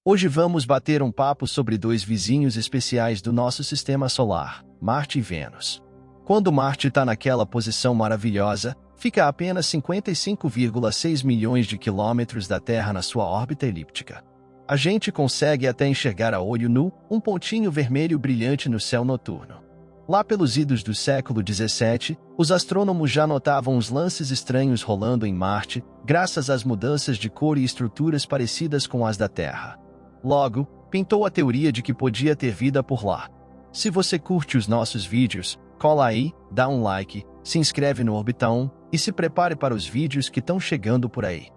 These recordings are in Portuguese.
Hoje vamos bater um papo sobre dois vizinhos especiais do nosso sistema solar, Marte e Vênus. Quando Marte está naquela posição maravilhosa, fica a apenas 55,6 milhões de quilômetros da Terra na sua órbita elíptica. A gente consegue até enxergar a olho nu um pontinho vermelho brilhante no céu noturno. Lá pelos idos do século XVII, os astrônomos já notavam os lances estranhos rolando em Marte, graças às mudanças de cor e estruturas parecidas com as da Terra. Logo, pintou a teoria de que podia ter vida por lá. Se você curte os nossos vídeos, cola aí, dá um like, se inscreve no Orbitão e se prepare para os vídeos que estão chegando por aí.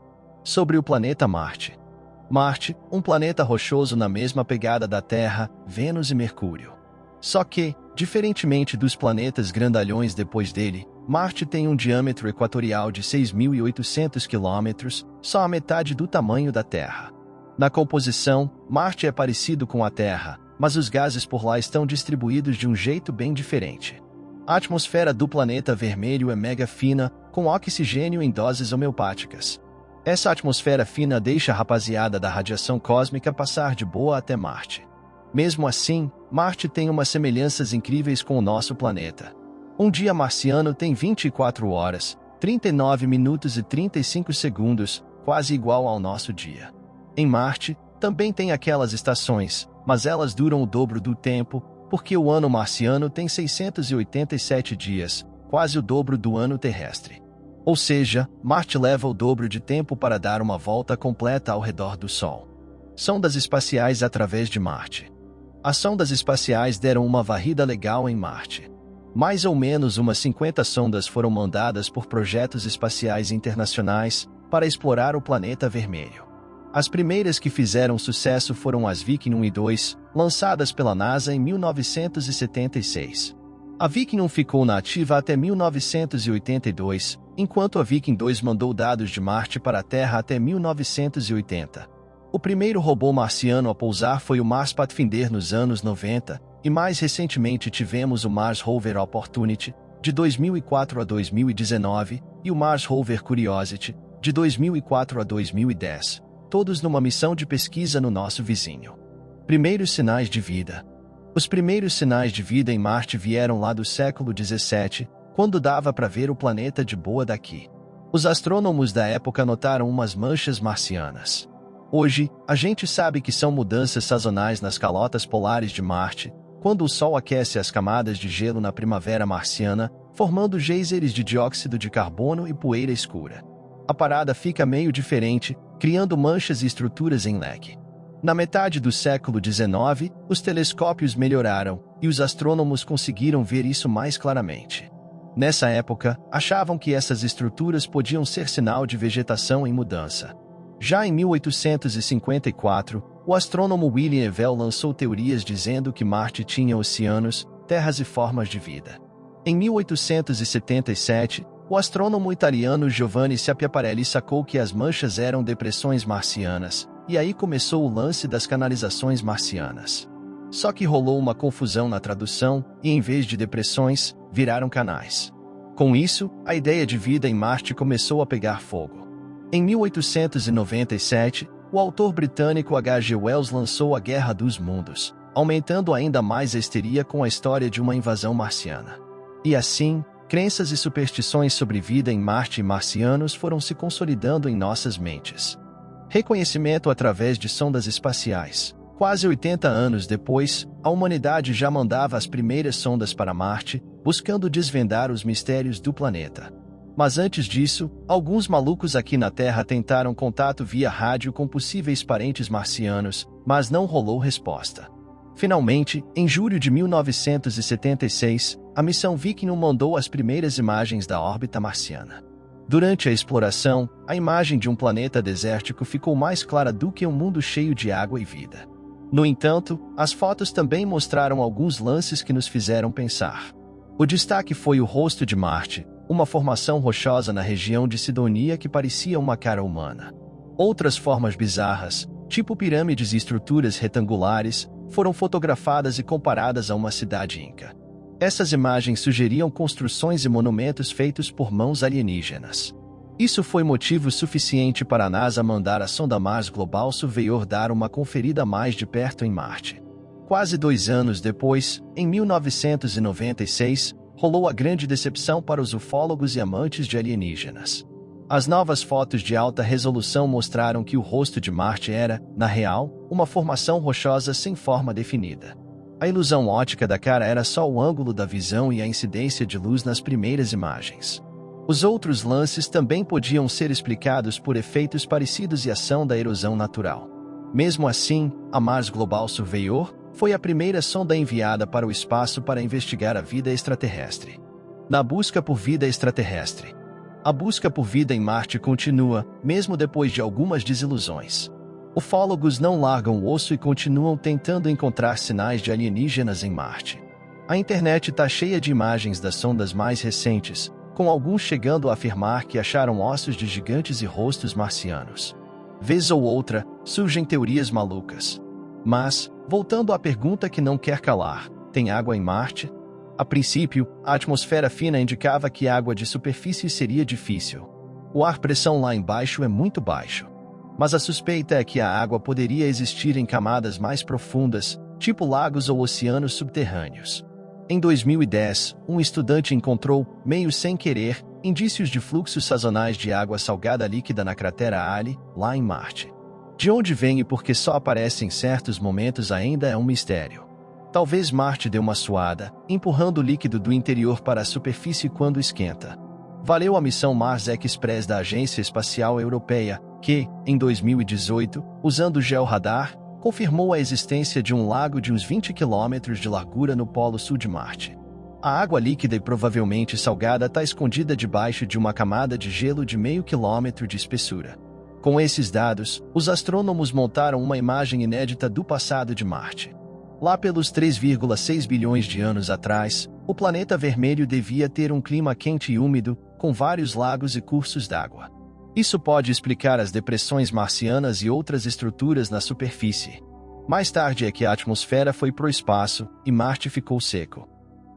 Sobre o planeta Marte. Marte, um planeta rochoso na mesma pegada da Terra, Vênus e Mercúrio. Só que, diferentemente dos planetas grandalhões depois dele, Marte tem um diâmetro equatorial de 6.800 km, só a metade do tamanho da Terra. Na composição, Marte é parecido com a Terra, mas os gases por lá estão distribuídos de um jeito bem diferente. A atmosfera do planeta vermelho é mega fina, com oxigênio em doses homeopáticas. Essa atmosfera fina deixa a rapaziada da radiação cósmica passar de boa até Marte. Mesmo assim, Marte tem umas semelhanças incríveis com o nosso planeta. Um dia marciano tem 24 horas, 39 minutos e 35 segundos, quase igual ao nosso dia. Em Marte, também tem aquelas estações, mas elas duram o dobro do tempo, porque o ano marciano tem 687 dias, quase o dobro do ano terrestre. Ou seja, Marte leva o dobro de tempo para dar uma volta completa ao redor do Sol. Sondas espaciais através de Marte. As sondas espaciais deram uma varrida legal em Marte. Mais ou menos umas 50 sondas foram mandadas por projetos espaciais internacionais para explorar o planeta vermelho. As primeiras que fizeram sucesso foram as Viking 1 e 2, lançadas pela NASA em 1976. A Viking 1 ficou na ativa até 1982, enquanto a Viking 2 mandou dados de Marte para a Terra até 1980. O primeiro robô marciano a pousar foi o Mars Pathfinder nos anos 90, e mais recentemente tivemos o Mars Rover Opportunity, de 2004 a 2019, e o Mars Rover Curiosity, de 2004 a 2010. Todos numa missão de pesquisa no nosso vizinho. Primeiros sinais de vida. Os primeiros sinais de vida em Marte vieram lá do século XVII, quando dava para ver o planeta de boa daqui. Os astrônomos da época notaram umas manchas marcianas. Hoje, a gente sabe que são mudanças sazonais nas calotas polares de Marte, quando o Sol aquece as camadas de gelo na primavera marciana, formando geysers de dióxido de carbono e poeira escura. A parada fica meio diferente, criando manchas e estruturas em leque. Na metade do século XIX, os telescópios melhoraram, e os astrônomos conseguiram ver isso mais claramente. Nessa época, achavam que essas estruturas podiam ser sinal de vegetação em mudança. Já em 1854, o astrônomo William Evel lançou teorias dizendo que Marte tinha oceanos, terras e formas de vida. Em 1877, o astrônomo italiano Giovanni Schiaparelli sacou que as manchas eram depressões marcianas, e aí começou o lance das canalizações marcianas. Só que rolou uma confusão na tradução, e em vez de depressões, viraram canais. Com isso, a ideia de vida em Marte começou a pegar fogo. Em 1897, o autor britânico H.G. Wells lançou A Guerra dos Mundos, aumentando ainda mais a histeria com a história de uma invasão marciana. E assim, crenças e superstições sobre vida em Marte e marcianos foram se consolidando em nossas mentes. Reconhecimento através de sondas espaciais. Quase 80 anos depois, a humanidade já mandava as primeiras sondas para Marte, buscando desvendar os mistérios do planeta. Mas antes disso, alguns malucos aqui na Terra tentaram contato via rádio com possíveis parentes marcianos, mas não rolou resposta. Finalmente, em julho de 1976, a missão Viking 1 mandou as primeiras imagens da órbita marciana. Durante a exploração, a imagem de um planeta desértico ficou mais clara do que um mundo cheio de água e vida. No entanto, as fotos também mostraram alguns lances que nos fizeram pensar. O destaque foi o rosto de Marte, uma formação rochosa na região de Sidonia que parecia uma cara humana. Outras formas bizarras, tipo pirâmides e estruturas retangulares, foram fotografadas e comparadas a uma cidade inca. Essas imagens sugeriam construções e monumentos feitos por mãos alienígenas. Isso foi motivo suficiente para a NASA mandar a sonda Mars Global Surveyor dar uma conferida mais de perto em Marte. Quase 2 anos depois, em 1996, rolou a grande decepção para os ufólogos e amantes de alienígenas. As novas fotos de alta resolução mostraram que o rosto de Marte era, na real, uma formação rochosa sem forma definida. A ilusão óptica da cara era só o ângulo da visão e a incidência de luz nas primeiras imagens. Os outros lances também podiam ser explicados por efeitos parecidos e ação da erosão natural. Mesmo assim, a Mars Global Surveyor foi a primeira sonda enviada para o espaço para investigar a vida extraterrestre. Na busca por vida extraterrestre. A busca por vida em Marte continua, mesmo depois de algumas desilusões. Ufólogos não largam o osso e continuam tentando encontrar sinais de alienígenas em Marte. A internet está cheia de imagens das sondas mais recentes, com alguns chegando a afirmar que acharam ossos de gigantes e rostos marcianos. Vez ou outra, surgem teorias malucas. Mas, voltando à pergunta que não quer calar, tem água em Marte? A princípio, a atmosfera fina indicava que água de superfície seria difícil. O ar-pressão lá embaixo é muito baixo. Mas a suspeita é que a água poderia existir em camadas mais profundas, tipo lagos ou oceanos subterrâneos. Em 2010, um estudante encontrou, meio sem querer, indícios de fluxos sazonais de água salgada líquida na cratera Halley, lá em Marte. De onde vem e por que só aparece em certos momentos ainda é um mistério. Talvez Marte dê uma suada, empurrando o líquido do interior para a superfície quando esquenta. Valeu a missão Mars Express da Agência Espacial Europeia, que, em 2018, usando o georradar, confirmou a existência de um lago de uns 20 quilômetros de largura no polo sul de Marte. A água líquida e provavelmente salgada está escondida debaixo de uma camada de gelo de meio quilômetro de espessura. Com esses dados, os astrônomos montaram uma imagem inédita do passado de Marte. Lá pelos 3,6 bilhões de anos atrás, o planeta vermelho devia ter um clima quente e úmido, com vários lagos e cursos d'água. Isso pode explicar as depressões marcianas e outras estruturas na superfície. Mais tarde é que a atmosfera foi para o espaço e Marte ficou seco.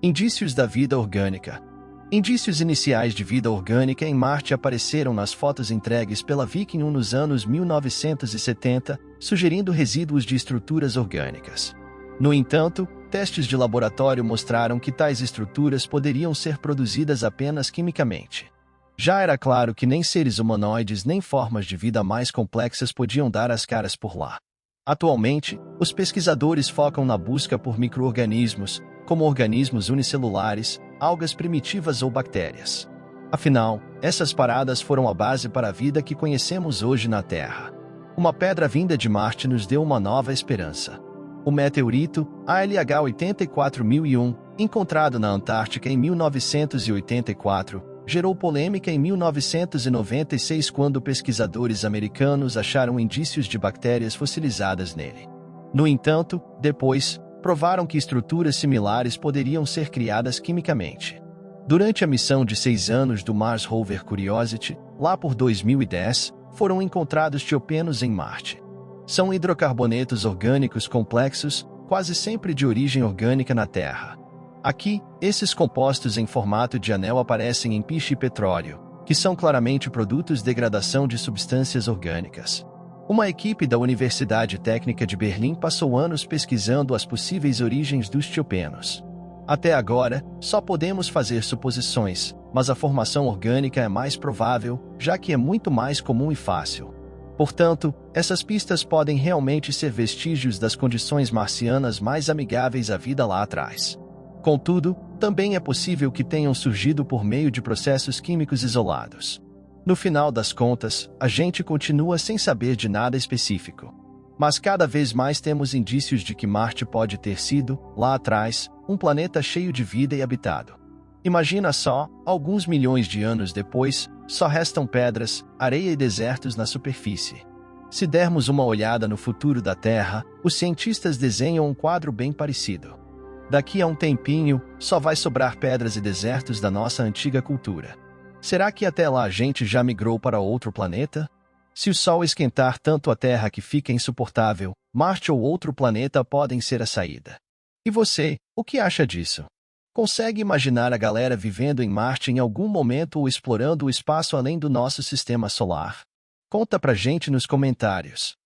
Indícios da vida orgânica. Indícios iniciais de vida orgânica em Marte apareceram nas fotos entregues pela Viking 1 nos anos 1970, sugerindo resíduos de estruturas orgânicas. No entanto, testes de laboratório mostraram que tais estruturas poderiam ser produzidas apenas quimicamente. Já era claro que nem seres humanoides nem formas de vida mais complexas podiam dar as caras por lá. Atualmente, os pesquisadores focam na busca por micro-organismos, como organismos unicelulares, algas primitivas ou bactérias. Afinal, essas paradas foram a base para a vida que conhecemos hoje na Terra. Uma pedra vinda de Marte nos deu uma nova esperança. O meteorito ALH 84001, encontrado na Antártica em 1984, gerou polêmica em 1996 quando pesquisadores americanos acharam indícios de bactérias fossilizadas nele. No entanto, depois, provaram que estruturas similares poderiam ser criadas quimicamente. Durante a missão de 6 anos do Mars Rover Curiosity, lá por 2010, foram encontrados tiopenos em Marte. São hidrocarbonetos orgânicos complexos, quase sempre de origem orgânica na Terra. Aqui, esses compostos em formato de anel aparecem em piche e petróleo, que são claramente produtos de degradação de substâncias orgânicas. Uma equipe da Universidade Técnica de Berlim passou anos pesquisando as possíveis origens dos tiopenos. Até agora, só podemos fazer suposições, mas a formação orgânica é mais provável, já que é muito mais comum e fácil. Portanto, essas pistas podem realmente ser vestígios das condições marcianas mais amigáveis à vida lá atrás. Contudo, também é possível que tenham surgido por meio de processos químicos isolados. No final das contas, a gente continua sem saber de nada específico. Mas cada vez mais temos indícios de que Marte pode ter sido, lá atrás, um planeta cheio de vida e habitado. Imagina só, alguns milhões de anos depois, só restam pedras, areia e desertos na superfície. Se dermos uma olhada no futuro da Terra, os cientistas desenham um quadro bem parecido. Daqui a um tempinho, só vai sobrar pedras e desertos da nossa antiga cultura. Será que até lá a gente já migrou para outro planeta? Se o Sol esquentar tanto a Terra que fica insuportável, Marte ou outro planeta podem ser a saída. E você, o que acha disso? Consegue imaginar a galera vivendo em Marte em algum momento ou explorando o espaço além do nosso sistema solar? Conta pra gente nos comentários.